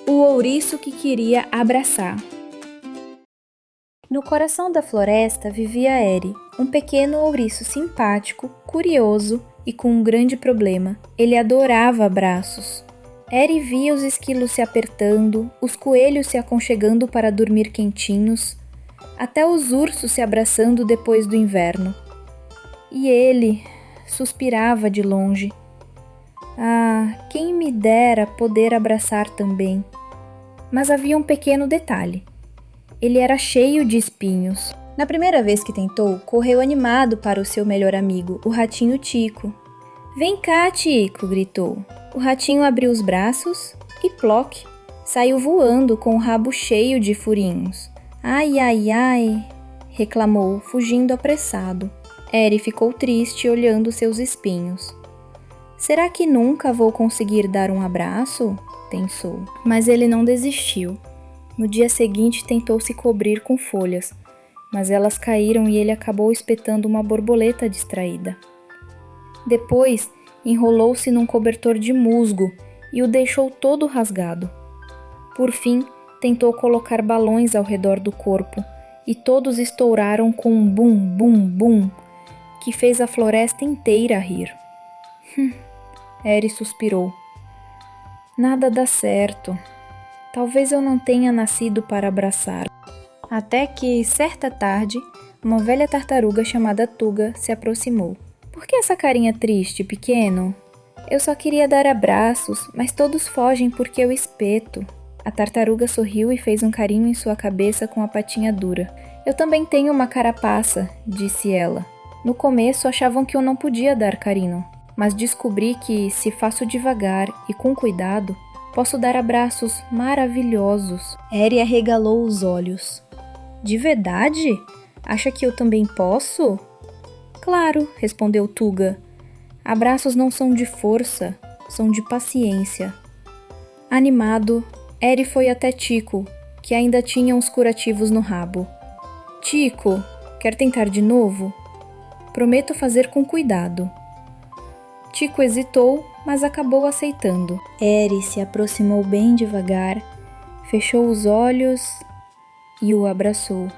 O ouriço que queria abraçar. No coração da floresta vivia Eri, um pequeno ouriço simpático, curioso e com um grande problema. Ele adorava abraços. Eri via os esquilos se apertando, os coelhos se aconchegando para dormir quentinhos, até os ursos se abraçando depois do inverno. E ele suspirava de longe. Ah, quem me dera poder abraçar também. Mas havia um pequeno detalhe. Ele era cheio de espinhos. Na primeira vez que tentou, correu animado para o seu melhor amigo, o ratinho Tico. Vem cá, Tico, gritou. O ratinho abriu os braços e ploc, saiu voando com o rabo cheio de furinhos. Ai, ai, ai, reclamou, fugindo apressado. Eri ficou triste olhando seus espinhos. Será que nunca vou conseguir dar um abraço? Pensou. Mas ele não desistiu. No dia seguinte tentou se cobrir com folhas, mas elas caíram e ele acabou espetando uma borboleta distraída. Depois, enrolou-se num cobertor de musgo e o deixou todo rasgado. Por fim, tentou colocar balões ao redor do corpo e todos estouraram com um bum, bum, bum, que fez a floresta inteira rir. Eri suspirou. Nada dá certo. Talvez eu não tenha nascido para abraçar. Até que, certa tarde, uma velha tartaruga chamada Tuga se aproximou. Por que essa carinha triste, pequeno? Eu só queria dar abraços, mas todos fogem porque eu espeto. A tartaruga sorriu e fez um carinho em sua cabeça com a patinha dura. Eu também tenho uma carapaça, disse ela. No começo achavam que eu não podia dar carinho, mas descobri que, se faço devagar e com cuidado, posso dar abraços maravilhosos. Eri arregalou os olhos. De verdade? Acha que eu também posso? Claro, respondeu Tuga. Abraços não são de força, são de paciência. Animado, Eri foi até Tico, que ainda tinha uns curativos no rabo. Tico, quer tentar de novo? Prometo fazer com cuidado. Tico hesitou, mas acabou aceitando. Eri se aproximou bem devagar, fechou os olhos e o abraçou.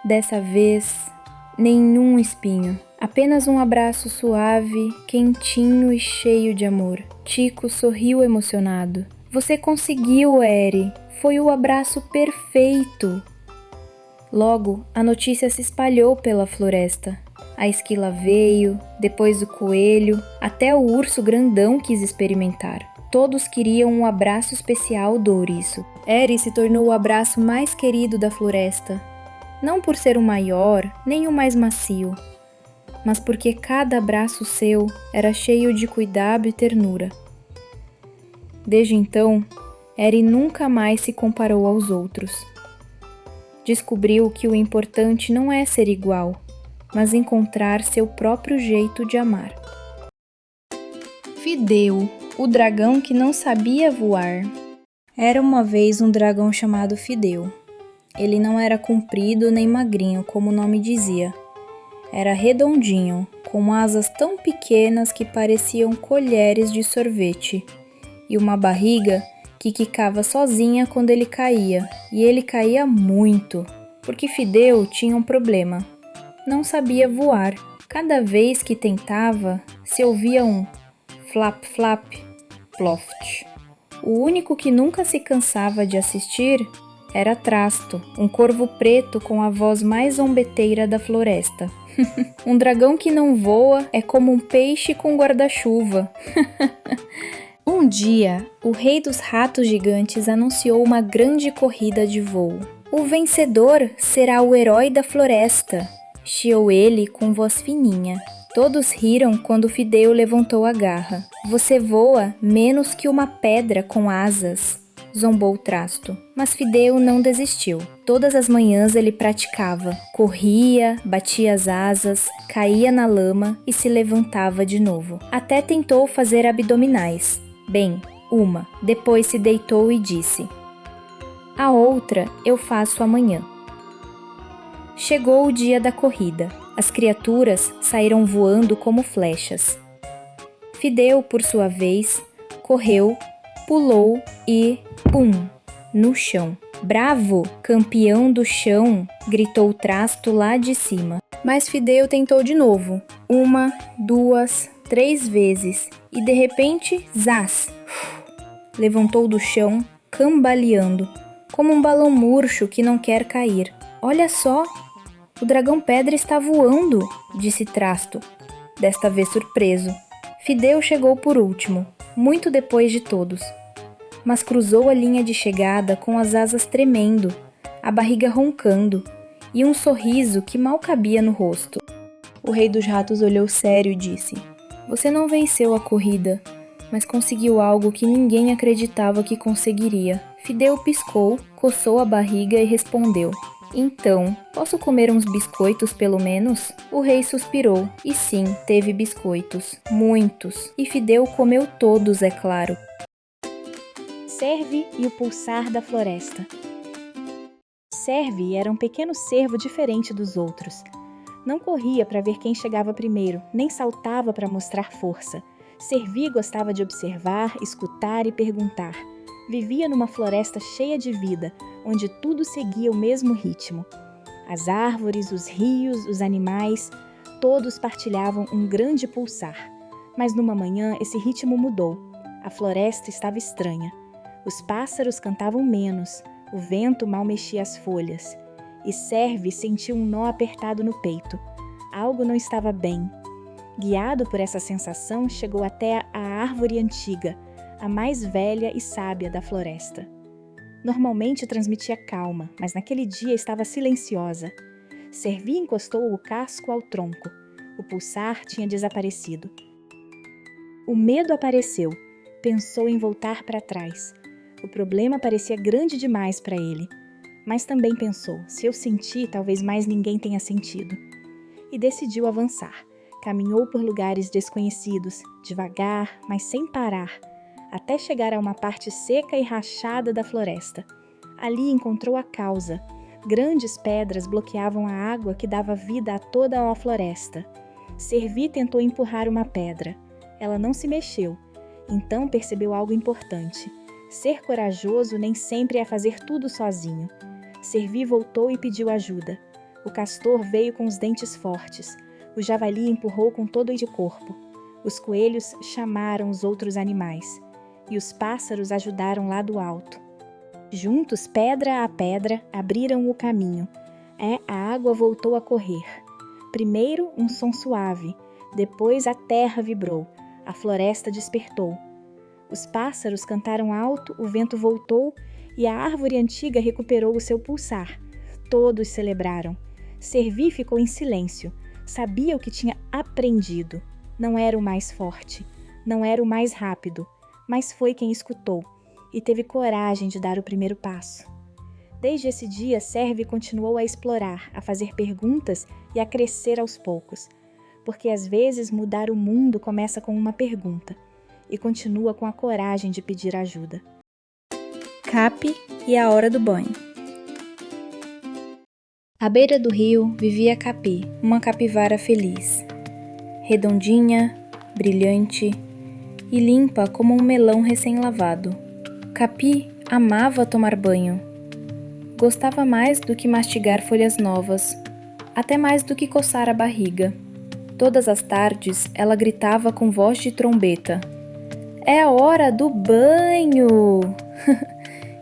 Dessa vez, nenhum espinho. Apenas um abraço suave, quentinho e cheio de amor. Tico sorriu emocionado. Você conseguiu, Eri! Foi o abraço perfeito! Logo, a notícia se espalhou pela floresta. A esquila veio, depois o coelho, até o urso grandão quis experimentar. Todos queriam um abraço especial do ouriço. Eri se tornou o abraço mais querido da floresta. Não por ser o maior, nem o mais macio, mas porque cada abraço seu era cheio de cuidado e ternura. Desde então, Eri nunca mais se comparou aos outros. Descobriu que o importante não é ser igual, mas encontrar seu próprio jeito de amar. Fideu, o dragão que não sabia voar. Era uma vez um dragão chamado Fideu. Ele não era comprido nem magrinho, como o nome dizia. Era redondinho, com asas tão pequenas que pareciam colheres de sorvete, e uma barriga que quicava sozinha quando ele caía, e ele caía muito, porque Fideu tinha um problema. Não sabia voar. Cada vez que tentava, se ouvia um flap, flap, ploft. O único que nunca se cansava de assistir era Trasto, um corvo preto com a voz mais zombeteira da floresta. Um dragão que não voa é como um peixe com guarda-chuva. Um dia, o rei dos ratos gigantes anunciou uma grande corrida de voo. O vencedor será o herói da floresta, chiou ele com voz fininha. Todos riram quando Fideu levantou a garra. Você voa menos que uma pedra com asas, zombou Trasto. Mas Fideu não desistiu. Todas as manhãs ele praticava. Corria, batia as asas, caía na lama e se levantava de novo. Até tentou fazer abdominais. Bem, uma. Depois se deitou e disse: a outra eu faço amanhã. Chegou o dia da corrida. As criaturas saíram voando como flechas. Fideu, por sua vez, correu, pulou e, pum! no chão. Bravo, campeão do chão! Gritou o Trasto lá de cima. Mas Fideu tentou de novo. 1, 2, 3 vezes. E de repente, zás! Levantou do chão, cambaleando, como um balão murcho que não quer cair. Olha só! O dragão pedra está voando, disse Trasto, desta vez surpreso. Fideu chegou por último, muito depois de todos, mas cruzou a linha de chegada com as asas tremendo, a barriga roncando e um sorriso que mal cabia no rosto. O rei dos ratos olhou sério e disse: Você não venceu a corrida, mas conseguiu algo que ninguém acreditava que conseguiria. Fideu piscou, coçou a barriga e respondeu: Então, posso comer uns biscoitos pelo menos? O rei suspirou, e sim, teve biscoitos. Muitos. E Fideu comeu todos, é claro. Cervi e o pulsar da floresta. Cervi era um pequeno cervo diferente dos outros. Não corria para ver quem chegava primeiro, nem saltava para mostrar força. Cervi gostava de observar, escutar e perguntar. Vivia numa floresta cheia de vida, onde tudo seguia o mesmo ritmo. As árvores, os rios, os animais, todos partilhavam um grande pulsar. Mas numa manhã esse ritmo mudou. A floresta estava estranha. Os pássaros cantavam menos, o vento mal mexia as folhas. E Cervi sentiu um nó apertado no peito. Algo não estava bem. Guiado por essa sensação, chegou até a árvore antiga, a mais velha e sábia da floresta. Normalmente transmitia calma, mas naquele dia estava silenciosa. Cervi encostou o casco ao tronco. O pulsar tinha desaparecido. O medo apareceu. Pensou em voltar para trás. O problema parecia grande demais para ele. Mas também pensou, se eu senti, talvez mais ninguém tenha sentido. E decidiu avançar. Caminhou por lugares desconhecidos, devagar, mas sem parar, até chegar a uma parte seca e rachada da floresta. Ali encontrou a causa. Grandes pedras bloqueavam a água que dava vida a toda a floresta. Cervi tentou empurrar uma pedra. Ela não se mexeu. Então percebeu algo importante. Ser corajoso nem sempre é fazer tudo sozinho. Cervi voltou e pediu ajuda. O castor veio com os dentes fortes. O javali empurrou com todo o corpo. Os coelhos chamaram os outros animais. E os pássaros ajudaram lá do alto. Juntos, pedra a pedra, abriram o caminho. A água voltou a correr. Primeiro, um som suave. Depois, a terra vibrou. A floresta despertou. Os pássaros cantaram alto, o vento voltou e a árvore antiga recuperou o seu pulsar. Todos celebraram. Cervi ficou em silêncio. Sabia o que tinha aprendido. Não era o mais forte, não era o mais rápido, mas foi quem escutou e teve coragem de dar o primeiro passo. Desde esse dia, Cervi continuou a explorar, a fazer perguntas e a crescer aos poucos. Porque às vezes mudar o mundo começa com uma pergunta e continua com a coragem de pedir ajuda. Capi e a hora do banho. À beira do rio vivia Capi, uma capivara feliz. Redondinha, brilhante e limpa como um melão recém-lavado. Capi amava tomar banho. Gostava mais do que mastigar folhas novas, até mais do que coçar a barriga. Todas as tardes ela gritava com voz de trombeta: É a hora do banho!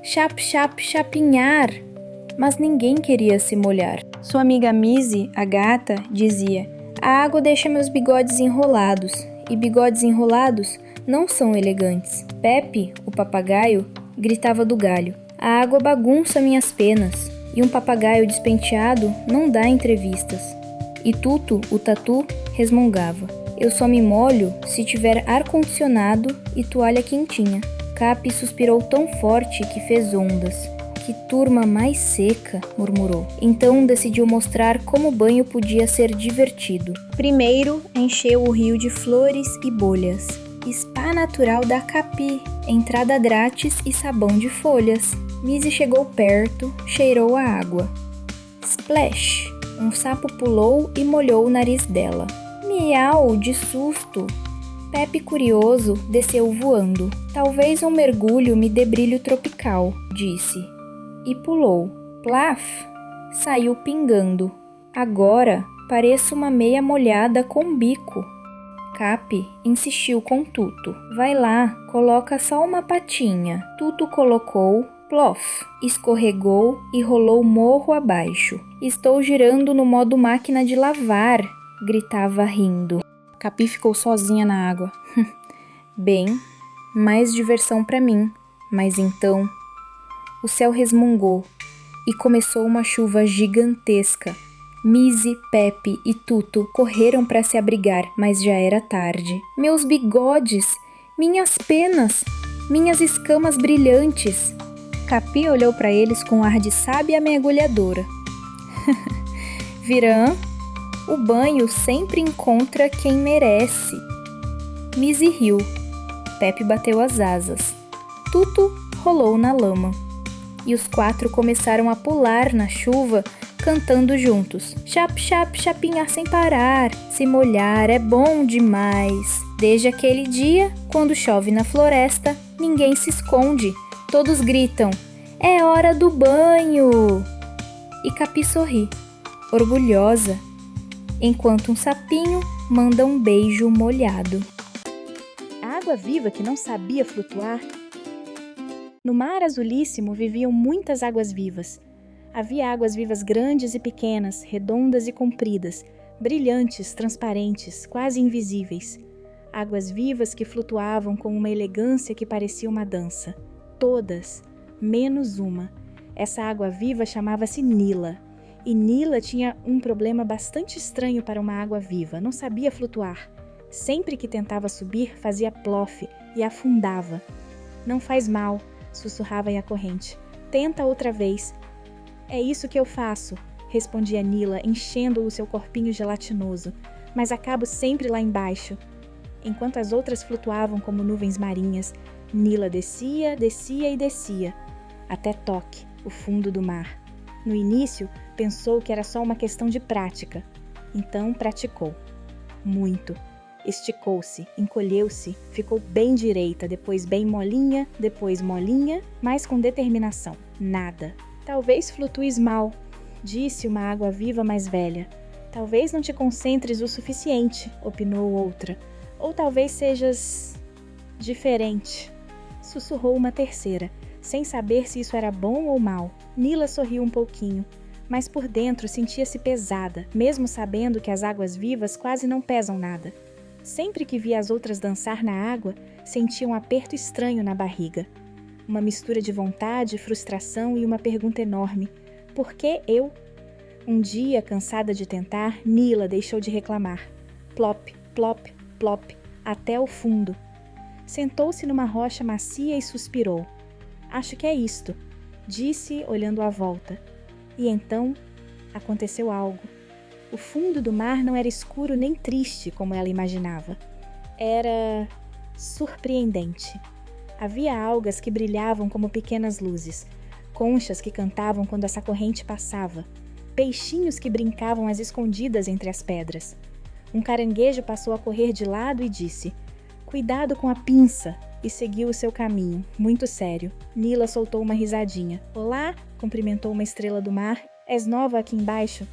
Chap, chap, chapinhar! Mas ninguém queria se molhar. Sua amiga Mizzy, a gata, dizia: A água deixa meus bigodes enrolados, e bigodes enrolados não são elegantes. Pepe, o papagaio, gritava do galho: A água bagunça minhas penas, e um papagaio despenteado não dá entrevistas. E Tuto, o tatu, resmungava: Eu só me molho se tiver ar-condicionado e toalha quentinha. Capi suspirou tão forte que fez ondas. Que turma mais seca, murmurou. Então decidiu mostrar como o banho podia ser divertido. Primeiro, encheu o rio de flores e bolhas. Spa natural da Capi, entrada grátis e sabão de folhas. Mizzy chegou perto, cheirou a água. Splash! Um sapo pulou e molhou o nariz dela. Miau, de susto! Pepe, curioso, desceu voando. Talvez um mergulho me dê brilho tropical, disse. E pulou. Plaf! Saiu pingando. Agora pareço uma meia molhada com bico. Capi insistiu com Tuto. Vai lá, coloca só uma patinha. Tuto colocou, plof, escorregou e rolou morro abaixo. Estou girando no modo máquina de lavar, gritava rindo. Capi ficou sozinha na água. Bem, mais diversão para mim. Mas então, o céu resmungou e começou uma chuva gigantesca. Mizzy, Pepe e Tuto correram para se abrigar, mas já era tarde. Meus bigodes, minhas penas, minhas escamas brilhantes. Capi olhou para eles com ar de sábia mergulhadora. Virã, o banho sempre encontra quem merece. Mizzy riu. Pepe bateu as asas. Tuto rolou na lama. E os 4 começaram a pular na chuva, cantando juntos. Chap, chap, chapinhar sem parar. Se molhar é bom demais. Desde aquele dia, quando chove na floresta, ninguém se esconde. Todos gritam, é hora do banho! E Capi sorri, orgulhosa, enquanto um sapinho manda um beijo molhado. A água viva que não sabia flutuar. No mar azulíssimo viviam muitas águas vivas. Havia águas vivas grandes e pequenas, redondas e compridas, brilhantes, transparentes, quase invisíveis. Águas vivas que flutuavam com uma elegância que parecia uma dança. Todas, menos uma. Essa água viva chamava-se Nila. E Nila tinha um problema bastante estranho para uma água viva, não sabia flutuar. Sempre que tentava subir, fazia plof e afundava. Não faz mal, sussurrava a corrente. Tenta outra vez. É isso que eu faço, respondia Nila, enchendo o seu corpinho gelatinoso. Mas acabo sempre lá embaixo. Enquanto as outras flutuavam como nuvens marinhas, Nila descia, descia e descia, até Toque, o fundo do mar. No início, pensou que era só uma questão de prática. Então praticou. Muito. Esticou-se, encolheu-se, ficou bem direita, depois bem molinha, depois molinha, mas com determinação. Nada. Talvez flutues mal, disse uma água viva mais velha. Talvez não te concentres o suficiente, opinou outra. Ou talvez sejas diferente, sussurrou uma terceira, sem saber se isso era bom ou mal. Nila sorriu um pouquinho, mas por dentro sentia-se pesada, mesmo sabendo que as águas vivas quase não pesam nada. Sempre que via as outras dançar na água, sentia um aperto estranho na barriga. Uma mistura de vontade, frustração e uma pergunta enorme. Por que eu? Um dia, cansada de tentar, Nila deixou de reclamar. Plop, plop, plop, até o fundo. Sentou-se numa rocha macia e suspirou. Acho que é isto, disse, olhando à volta. E então, aconteceu algo. O fundo do mar não era escuro nem triste, como ela imaginava. Era surpreendente. Havia algas que brilhavam como pequenas luzes, conchas que cantavam quando essa corrente passava, peixinhos que brincavam às escondidas entre as pedras. Um caranguejo passou a correr de lado e disse, cuidado com a pinça, e seguiu o seu caminho, muito sério. Nila soltou uma risadinha. Olá, cumprimentou uma estrela do mar. És nova aqui embaixo?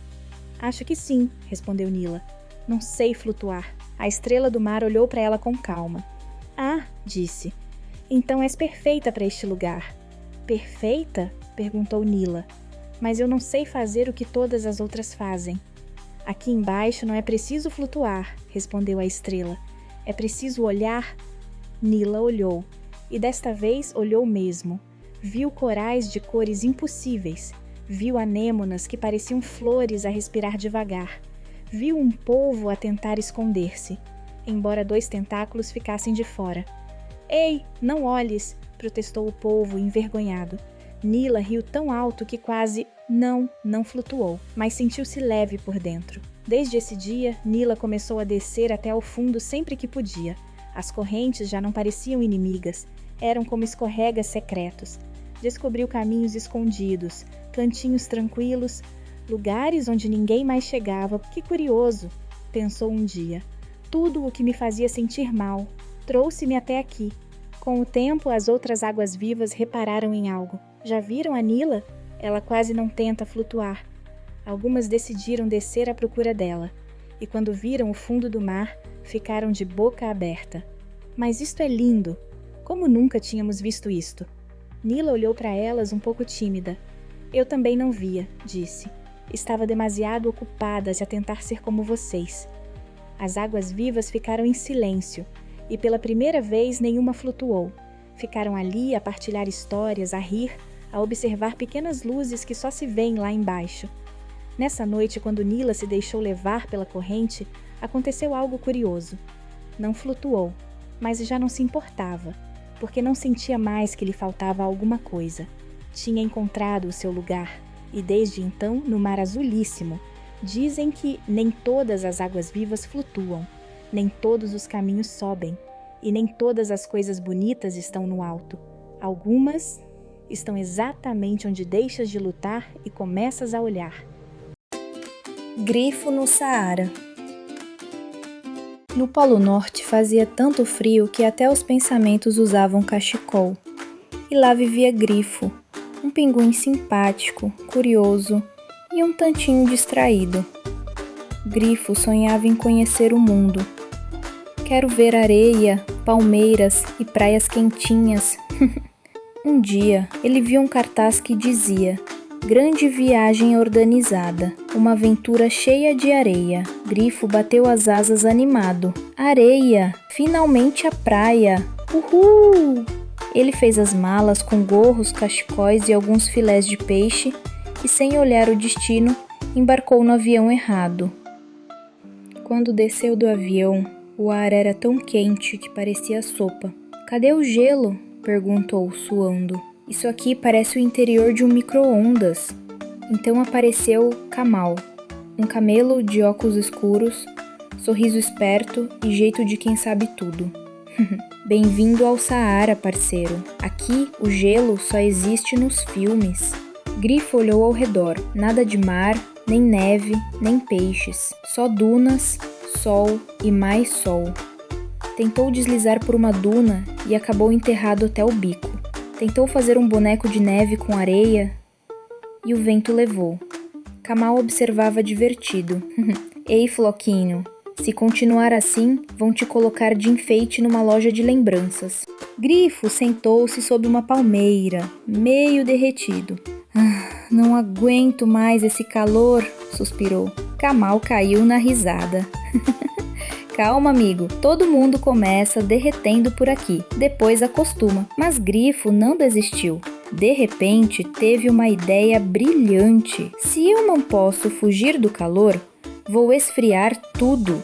Acho que sim, respondeu Nila. Não sei flutuar. A estrela do mar olhou para ela com calma. Ah, disse. Então és perfeita para este lugar. Perfeita? Perguntou Nila. Mas eu não sei fazer o que todas as outras fazem. Aqui embaixo não é preciso flutuar, respondeu a estrela. É preciso olhar. Nila olhou, e desta vez olhou mesmo. Viu corais de cores impossíveis. Viu anêmonas que pareciam flores a respirar devagar. Viu um polvo a tentar esconder-se, embora 2 tentáculos ficassem de fora. Ei, não olhes, protestou o polvo, envergonhado. Nila riu tão alto que quase não flutuou, mas sentiu-se leve por dentro. Desde esse dia, Nila começou a descer até ao fundo sempre que podia. As correntes já não pareciam inimigas, eram como escorregas secretos. Descobriu caminhos escondidos, cantinhos tranquilos, lugares onde ninguém mais chegava. Que curioso, pensou um dia. tudo o que me fazia sentir mal. Trouxe-me até aqui. Com o tempo, as outras águas-vivas repararam em algo. Já viram a Nila? Ela quase não tenta flutuar. Algumas decidiram descer à procura dela. E quando viram o fundo do mar, ficaram de boca aberta. Mas isto é lindo! Como nunca tínhamos visto isto? Nila olhou para elas um pouco tímida. Eu também não via, disse. Estava demasiado ocupadas a tentar ser como vocês. As águas-vivas ficaram em silêncio, e pela primeira vez nenhuma flutuou. Ficaram ali a partilhar histórias, a rir, a observar pequenas luzes que só se veem lá embaixo. Nessa noite, quando Nila se deixou levar pela corrente, aconteceu algo curioso. Não flutuou, mas já não se importava, porque não sentia mais que lhe faltava alguma coisa. Tinha encontrado o seu lugar, e desde então, no mar azulíssimo, dizem que nem todas as águas-vivas flutuam, nem todos os caminhos sobem, e nem todas as coisas bonitas estão no alto. Algumas estão exatamente onde deixas de lutar e começas a olhar. Grifo no Saara. No Polo Norte fazia tanto frio que até os pensamentos usavam cachecol. E lá vivia Grifo, um pinguim simpático, curioso e um tantinho distraído. Grifo sonhava em conhecer o mundo. Quero ver areia, palmeiras e praias quentinhas. Um dia, ele viu um cartaz que dizia: Grande viagem organizada, uma aventura cheia de areia. Grifo bateu as asas animado. Areia! Finalmente a praia! Uhul! Ele fez as malas com gorros, cachecóis e alguns filés de peixe e, sem olhar o destino, embarcou no avião errado. Quando desceu do avião, o ar era tão quente que parecia sopa. Cadê o gelo? Perguntou, suando. Isso aqui parece o interior de um micro-ondas. Então apareceu Kamal, um camelo de óculos escuros, sorriso esperto e jeito de quem sabe tudo. Bem-vindo ao Saara, parceiro. Aqui, o gelo só existe nos filmes. Grifo olhou ao redor. Nada de mar, nem neve, nem peixes. Só dunas, sol e mais sol. Tentou deslizar por uma duna e acabou enterrado até o bico. Tentou fazer um boneco de neve com areia e o vento levou. Kamal observava divertido. Ei, Floquinho, se continuar assim, vão te colocar de enfeite numa loja de lembranças. Grifo sentou-se sob uma palmeira, meio derretido. Não aguento mais esse calor, suspirou. Kamal caiu na risada. Calma, amigo, todo mundo começa derretendo por aqui, depois acostuma. Mas Grifo não desistiu. De repente, teve uma ideia brilhante. Se eu não posso fugir do calor, vou esfriar tudo.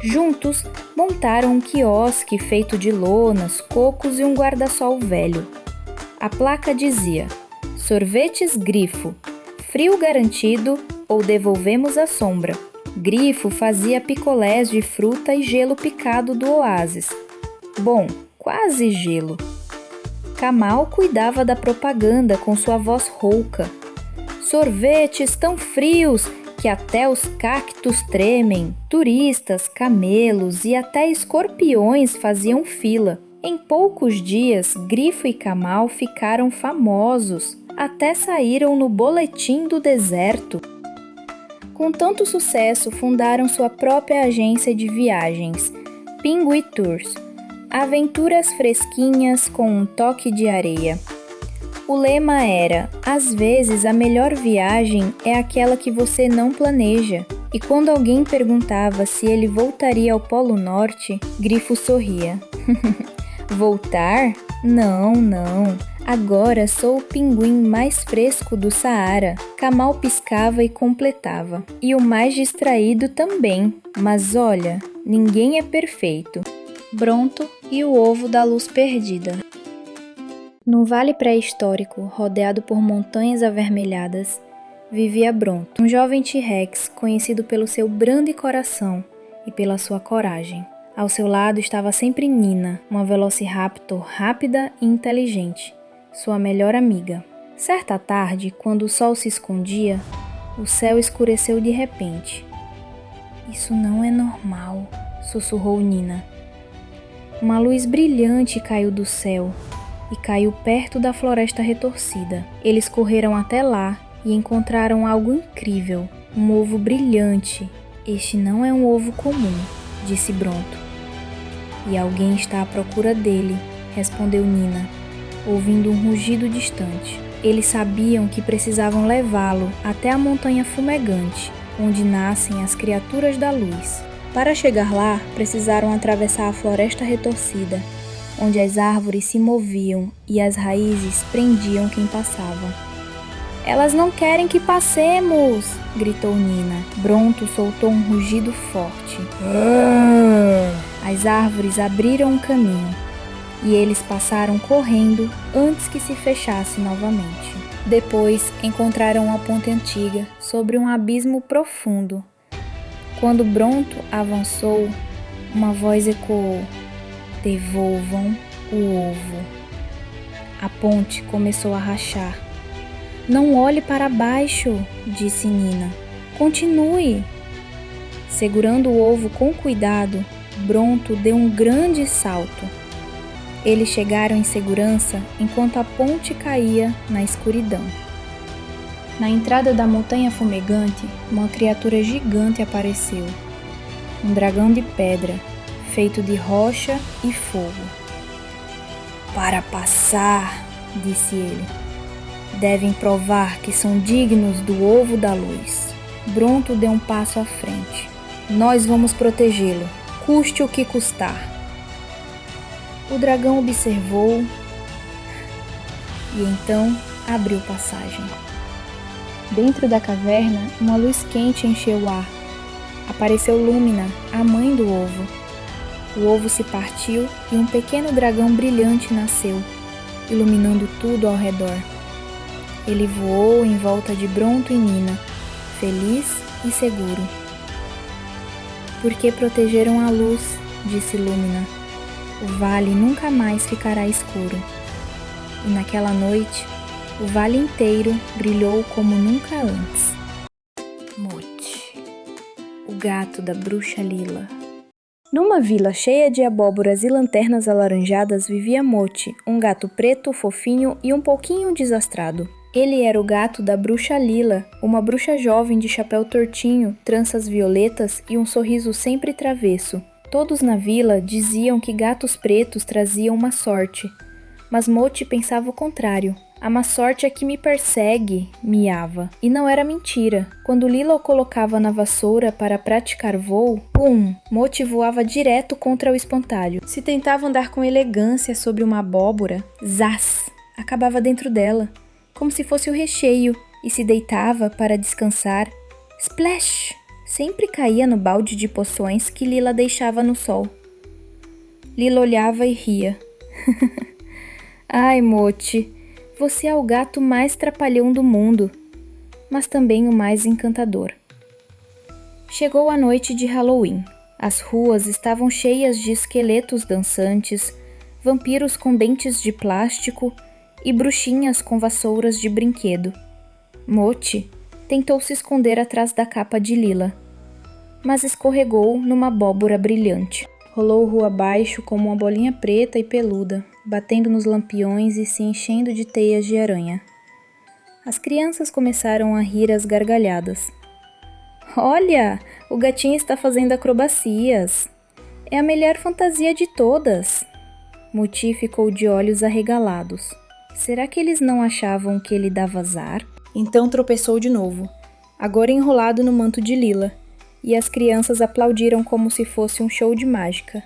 Juntos, montaram um quiosque feito de lonas, cocos e um guarda-sol velho. A placa dizia: Sorvetes Grifo, frio garantido ou devolvemos a sombra. Grifo fazia picolés de fruta e gelo picado do oásis. Bom, quase gelo. Kamal cuidava da propaganda com sua voz rouca. Sorvetes tão frios que até os cactos tremem. Turistas, camelos e até escorpiões faziam fila. Em poucos dias, Grifo e Kamal ficaram famosos. Até saíram no Boletim do Deserto. Com tanto sucesso, fundaram sua própria agência de viagens, Pinguim Tours, aventuras fresquinhas com um toque de areia. O lema era: às vezes a melhor viagem é aquela que você não planeja. E quando alguém perguntava se ele voltaria ao Polo Norte, Grifo sorria. Voltar? Não. Agora sou o pinguim mais fresco do Saara. Kamal piscava e completava. E o mais distraído também. Mas olha, ninguém é perfeito. Bronto e o ovo da luz perdida. No vale pré-histórico, rodeado por montanhas avermelhadas, vivia Bronto, um jovem T-Rex conhecido pelo seu brando coração e pela sua coragem. Ao seu lado estava sempre Nina, uma Velociraptor rápida e inteligente, sua melhor amiga. Certa tarde, quando o sol se escondia, o céu escureceu de repente. Isso não é normal, sussurrou Nina. Uma luz brilhante caiu do céu e caiu perto da floresta retorcida. Eles correram até lá e encontraram algo incrível, um ovo brilhante. Este não é um ovo comum, disse Bronto. E alguém está à procura dele, respondeu Nina, ouvindo um rugido distante. Eles sabiam que precisavam levá-lo até a montanha fumegante, onde nascem as criaturas da luz. Para chegar lá, precisaram atravessar a floresta retorcida, onde as árvores se moviam e as raízes prendiam quem passava. Elas não querem que passemos! Gritou Nina. Bronto soltou um rugido forte. As árvores abriram um caminho e eles passaram correndo antes que se fechasse novamente. Depois encontraram a ponte antiga sobre um abismo profundo. Quando Bronto avançou, uma voz ecoou: "Devolvam o ovo." A ponte começou a rachar. "Não olhe para baixo", disse Nina. "Continue." Segurando o ovo com cuidado, Bronto deu um grande salto. Eles chegaram em segurança enquanto a ponte caía na escuridão. Na entrada da montanha fumegante, uma criatura gigante apareceu. Um dragão de pedra, feito de rocha e fogo. "Para passar", disse ele, "devem provar que são dignos do ovo da luz." Bronto deu um passo à frente. "Nós vamos protegê-lo, custe o que custar." O dragão observou e então abriu passagem. Dentro da caverna, uma luz quente encheu o ar. Apareceu Lúmina, a mãe do ovo. O ovo se partiu e um pequeno dragão brilhante nasceu, iluminando tudo ao redor. Ele voou em volta de Bronto e Nina, feliz e seguro. "Porque protegeram a luz", disse Lúmina. "O vale nunca mais ficará escuro." E naquela noite, o vale inteiro brilhou como nunca antes. Mote, o gato da bruxa Lila. Numa vila cheia de abóboras e lanternas alaranjadas vivia Mote, um gato preto, fofinho e um pouquinho desastrado. Ele era o gato da bruxa Lila, uma bruxa jovem de chapéu tortinho, tranças violetas e um sorriso sempre travesso. Todos na vila diziam que gatos pretos traziam má sorte, mas Mote pensava o contrário. "A má sorte é que me persegue", miava. E não era mentira. Quando Lila o colocava na vassoura para praticar voo, pum! Mote voava direto contra o espantalho. Se tentava andar com elegância sobre uma abóbora, zás! Acabava dentro dela, como se fosse o recheio, e se deitava para descansar. Splash! Sempre caía no balde de poções que Lila deixava no sol. Lila olhava e ria. "Ai, Mote, você é o gato mais trapalhão do mundo, mas também o mais encantador." Chegou a noite de Halloween. As ruas estavam cheias de esqueletos dançantes, vampiros com dentes de plástico e bruxinhas com vassouras de brinquedo. Mote tentou se esconder atrás da capa de Lila, mas escorregou numa abóbora brilhante. Rolou rua abaixo como uma bolinha preta e peluda, batendo nos lampiões e se enchendo de teias de aranha. As crianças começaram a rir às gargalhadas. "Olha, o gatinho está fazendo acrobacias. É a melhor fantasia de todas." Mote ficou de olhos arregalados. Será que eles não achavam que ele dava azar? Então tropeçou de novo, agora enrolado no manto de Lila, e as crianças aplaudiram como se fosse um show de mágica.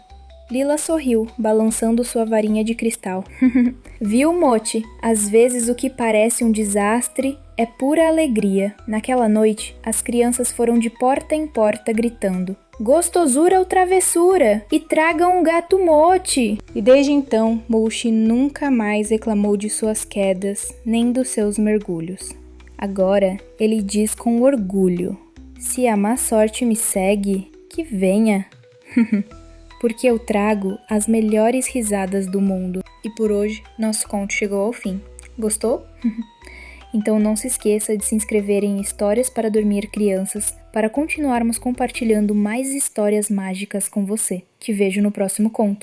Lila sorriu, balançando sua varinha de cristal. "Viu, Mote? Às vezes o que parece um desastre é pura alegria." Naquela noite, as crianças foram de porta em porta gritando: "Gostosura ou travessura? E tragam um gato Mote!" E desde então, Mote nunca mais reclamou de suas quedas, nem dos seus mergulhos. Agora, ele diz com orgulho: "Se a má sorte me segue, que venha." Porque eu trago as melhores risadas do mundo. E por hoje, nosso conto chegou ao fim. Gostou? Então não se esqueça de se inscrever em Histórias para Dormir Crianças para continuarmos compartilhando mais histórias mágicas com você. Te vejo no próximo conto.